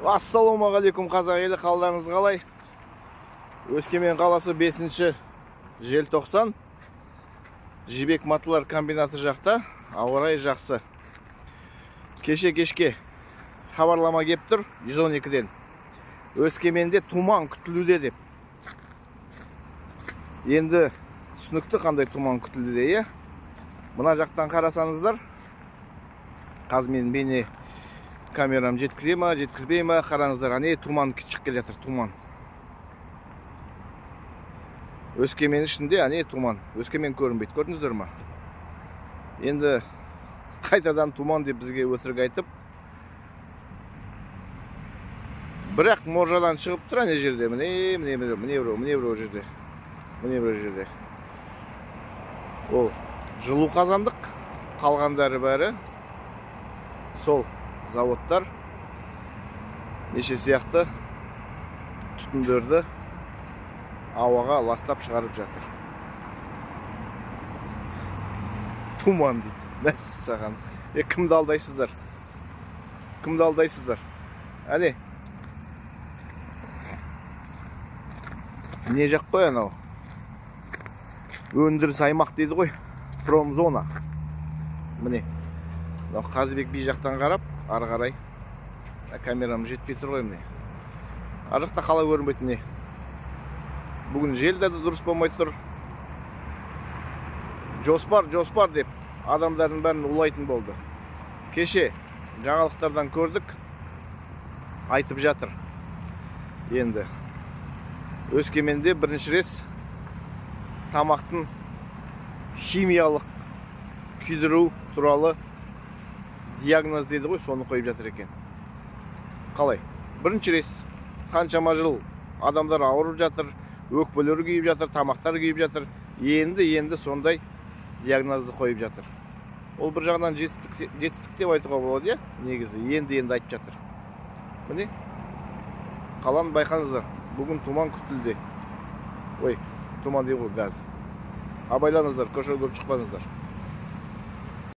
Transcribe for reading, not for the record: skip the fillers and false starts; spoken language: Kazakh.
Ассалаумағалейкум қазақ елі, қалдарыңыз қалай? Өскемен қаласы 5 желтоқсан. Жібек матылар комбинаты жақта, ауа райы жақсы. Кешке хабарлама кеп тұр 112-ден. Өскеменде туман күтілуде деп. Енді түсінікті қандай туман күтілуде, е? Мына жақтан қарасаңыздар, қазір мен бейне камерам жеткізе ма, жеткізбей ма, қараңыздар, ане туман шығып келе жатыр, туман. Өскемен ішінде ане туман, Өскемен көрінбейді, көрдіңіздер ма? Енді қайтадан туман деп бізге өтірік айтып, бірақ моржадан шығып тұр ане жерде, міне біреу жерде. Ол жылу қазандық, қалғандары бәрі сол заводтар неше сияқты түтіндерді ауаға ластап шығарып жатыр. Туман дейді. Мәссаған. Кімді алдайсыздар? Әне. Не жақ қой анау? Өндіріс аймақ дейді ғой. Промзона. Міне. Қазыбек би жақтан қарап, ары қарай камерам жетпей тұр ғой міне. Ар жақта қала көрінбейді міне. Бүгін жел де дұрыс болмай тұр. Жоспар деп адамдардың бәрін улайтын болды. Кеше жаңалықтардан көрдік, айтып жатыр. Енді Өскеменде бірінші рет тамақтың химиялық күйдіру туралы диагноз дейді ғой, соны қойып жатыр екен. Қалай? Бірінші рет қаншама жыл адамдар ауырып жатыр, өкпелері күйіп жатыр, тамақтар күйіп жатыр. Енді сондай диагнозды қойып жатыр. Ол бір жағынан жетістік деп айтуға болады, негізі енді айтып жатыр. Міне, қаланы байқаңыздар. Бүгін туман күтілді. Ой, туман дейді ғой, газ. Абайлаңыздар, көшеге көп шықпаңыздар.